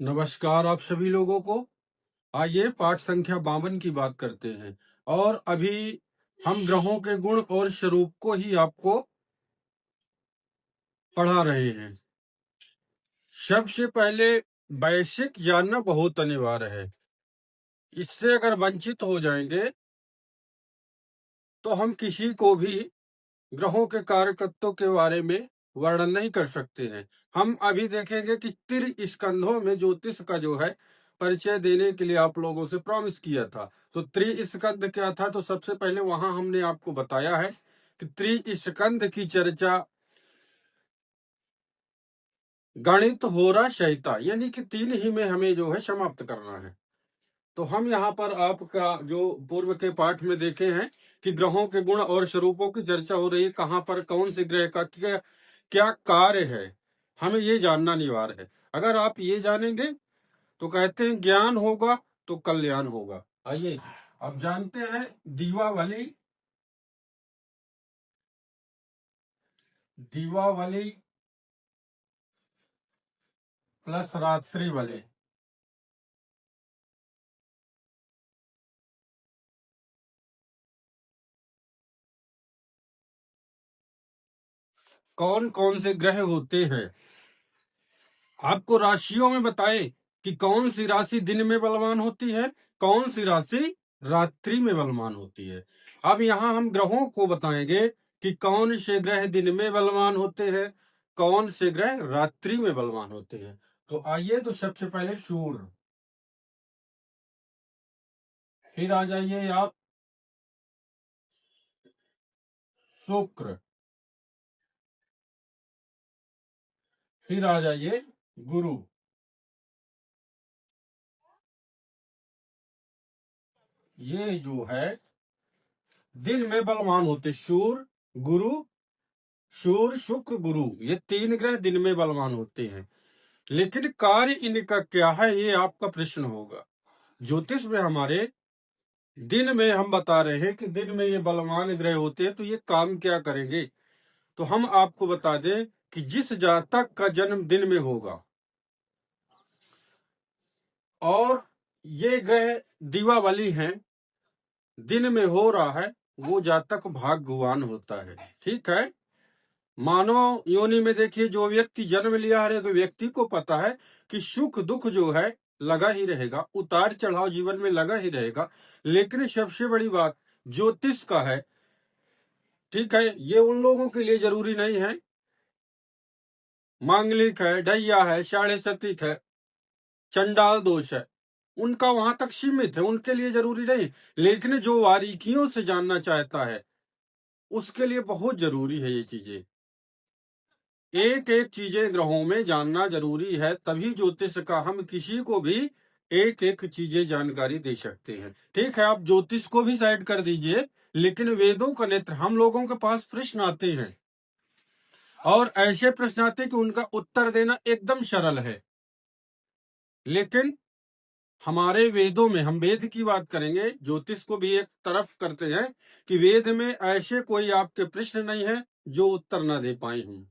नमस्कार आप सभी लोगों को। आइए पाठ संख्या 52 की बात करते हैं। और अभी हम ग्रहों के गुण और स्वरूप को ही आपको पढ़ा रहे हैं। सबसे पहले बेसिक जानना बहुत अनिवार्य है। इससे अगर वंचित हो जाएंगे तो हम किसी को भी ग्रहों के कार्यकर्तों के बारे में वर्णन नहीं कर सकते हैं। हम अभी देखेंगे कि त्रिस्कंधों में ज्योतिष का जो है परिचय देने के लिए आप लोगों से प्रॉमिस किया था। तो त्रिस्कंध क्या था, तो सबसे पहले वहां हमने आपको बताया है कि त्रिस्कंध की चर्चा गणित होरा शयता यानी कि 3 ही में हमें जो है समाप्त करना है। तो हम यहाँ पर आपका जो पूर्व के पाठ में देखे हैं कि ग्रहों के गुण और स्वरूपों की चर्चा हो रही है, कहाँ पर कौन से ग्रह का क्या क्या कार्य है, हमें ये जानना अनिवार्य है। अगर आप ये जानेंगे तो कहते हैं ज्ञान होगा तो कल्याण होगा। आइए अब जानते हैं दीपावली दीपावली प्लस रात्रि वाले कौन कौन से ग्रह होते हैं। आपको राशियों में बताएं कि कौन सी राशि दिन में बलवान होती है, कौन सी राशि रात्रि में बलवान होती है। अब यहाँ हम ग्रहों को बताएंगे कि कौन से ग्रह दिन में बलवान होते हैं, कौन से ग्रह रात्रि में बलवान होते हैं। तो आइए, तो सबसे पहले सूर्य, फिर आ जाइए आप शुक्र, फिर आ जाइए गुरु। ये जो है दिन में बलवान होते सूर्य शुक्र गुरु, ये 3 ग्रह दिन में बलवान होते हैं। लेकिन कार्य इनका क्या है, ये आपका प्रश्न होगा। ज्योतिष में हमारे दिन में हम बता रहे हैं कि दिन में ये बलवान ग्रह होते हैं, तो ये काम क्या करेंगे। तो हम आपको बता दें कि जिस जातक का जन्म दिन में होगा और ये ग्रह दीपावली है दिन में हो रहा है, वो जातक भाग्यवान होता है। ठीक है। मानव योनि में देखिए, जो व्यक्ति जन्म लिया, हर एक व्यक्ति को पता है कि सुख दुख जो है लगा ही रहेगा, उतार चढ़ाव जीवन में लगा ही रहेगा। लेकिन सबसे बड़ी बात ज्योतिष का है। ठीक है, ये उन लोगों के लिए जरूरी नहीं है, मांगलिक है, ढैया है, साढ़े सतीक है, चंडाल दोष है, उनका वहां तक सीमित है, उनके लिए जरूरी नहीं। लेकिन जो बारीकियों से जानना चाहता है उसके लिए बहुत जरूरी है ये चीजें। एक एक चीजें ग्रहों में जानना जरूरी है, तभी ज्योतिष का हम किसी को भी एक एक चीजें जानकारी दे सकते हैं। ठीक है, आप ज्योतिष को भी साइड कर दीजिए, लेकिन वेदों का नेत्र, हम लोगों के पास प्रश्न आते हैं और ऐसे प्रश्न आते हैं कि उनका उत्तर देना एकदम सरल है। लेकिन हमारे वेदों में, हम वेद की बात करेंगे, ज्योतिष को भी एक तरफ करते हैं कि वेद में ऐसे कोई आपके प्रश्न नहीं है जो उत्तर ना दे पाए हूं।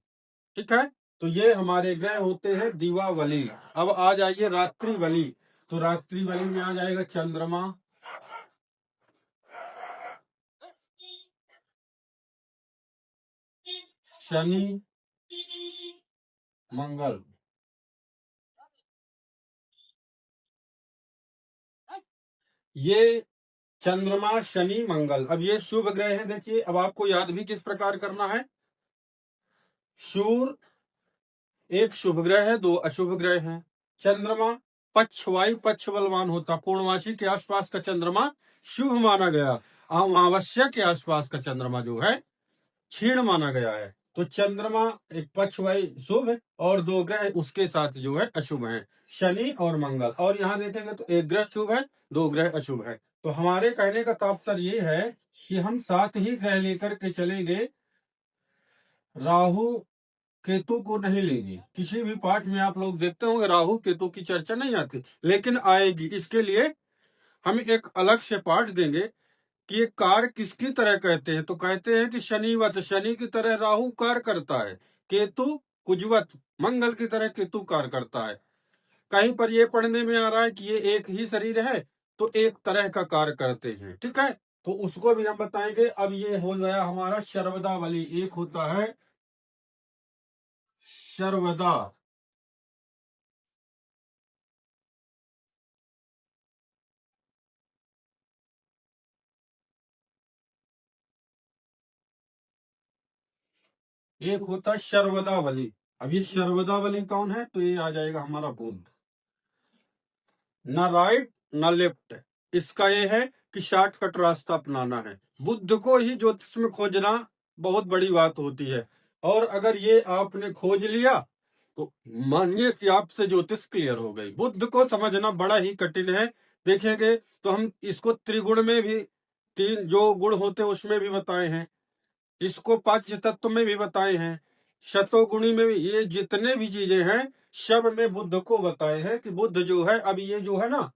ठीक है, तो ये हमारे ग्रह होते हैं दीपावली। अब आ जाइए रात्रिवली। तो रात्रिवली में आ जाएगा चंद्रमा, शनि, मंगल। ये चंद्रमा शनि मंगल, अब ये शुभ ग्रह है। देखिए, अब आपको याद भी किस प्रकार करना है। सूर्य एक शुभ ग्रह है, 2 अशुभ ग्रह हैं। चंद्रमा पक्षवायु पक्ष बलवान होता, पूर्णमासी के आसपास का चंद्रमा शुभ माना गया, अमावस्या के आसपास का चंद्रमा जो है क्षीण माना गया है। तो चंद्रमा एक पक्षवायु शुभ है और 2 ग्रह उसके साथ जो है अशुभ हैं, शनि और मंगल। और यहाँ देखेंगे तो एक ग्रह शुभ है, 2 ग्रह अशुभ है। तो हमारे कहने का तात्पर्य ये है कि हम 7 ही ग्रह लेकर के चलेंगे, राहु केतु को नहीं लेंगे। किसी भी पाठ में आप लोग देखते होंगे राहु केतु की चर्चा नहीं आती, लेकिन आएगी। इसके लिए हम एक अलग से पाठ देंगे कि ये कार्य किसकी तरह कहते हैं। तो कहते हैं कि शनिवत, शनि की तरह राहु कार्य करता है, केतु कुजवत, मंगल की तरह केतु कार्य करता है। कहीं पर ये पढ़ने में आ रहा है कि ये एक ही शरीर है तो एक तरह का कार्य करते हैं, ठीक है। तो उसको भी हम बताएंगे। अब ये हो गया हमारा शर्वदावली। एक होता है शर्वदा, एक होता है शर्वदावली। अब ये शर्वदावली कौन है, तो ये आ जाएगा हमारा बुद्ध। ना राइट ना लेफ्ट, इसका ये है कि शॉर्टकट रास्ता अपनाना है। बुद्ध को ही ज्योतिष में खोजना बहुत बड़ी बात होती है, और अगर ये आपने खोज लिया तो मानिए कि आपसे ज्योतिष क्लियर हो गई। बुद्ध को समझना बड़ा ही कठिन है। देखेंगे तो हम इसको त्रिगुण में भी, तीन जो गुण होते हैं उसमें भी बताए हैं, इसको पांच तत्व में भी बताए हैं, शतोगुणी में भी, ये जितने भी चीजें हैं सब में बुद्ध को बताए हैं कि बुद्ध जो है, अब ये जो है ना,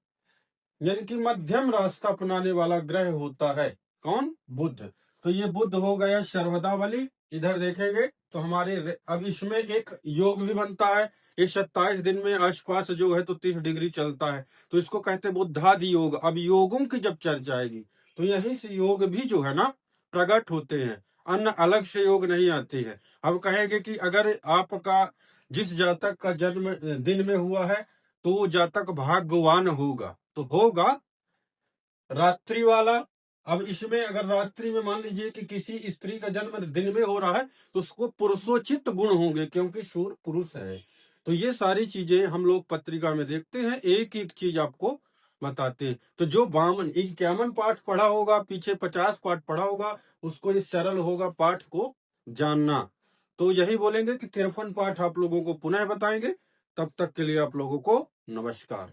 यानी कि मध्यम रास्ता अपनाने वाला ग्रह होता है। कौन? बुद्ध। तो ये बुद्ध हो गया शर्वदावली। इधर देखेंगे तो हमारे अब इसमें एक योग भी बनता है। ये 27 दिन में आसपास जो है तो 30 डिग्री चलता है, तो इसको कहते हैं बुद्धादि योग। अब योगों की जब चर्चा आएगी तो यहीं से योग भी जो है ना प्रकट होते हैं, अन्य अलग से योग नहीं आती है। अब कहेंगे कि अगर आपका जिस जातक का जन्म दिन में हुआ है तो वो जातक भाग्यवान होगा, तो होगा रात्रि वाला। अब इसमें अगर रात्रि में मान लीजिए कि किसी स्त्री का जन्म दिन में हो रहा है तो उसको पुरुषोचित गुण होंगे, क्योंकि सूर्य पुरुष है। तो ये सारी चीजें हम लोग पत्रिका में देखते हैं, एक एक चीज आपको बताते हैं। तो जो 51 पाठ पढ़ा होगा, पीछे 50 पाठ पढ़ा होगा, उसको ये सरल होगा पाठ को जानना। तो यही बोलेंगे कि 53 पाठ आप लोगों को पुनः बताएंगे। तब तक के लिए आप लोगों को नमस्कार।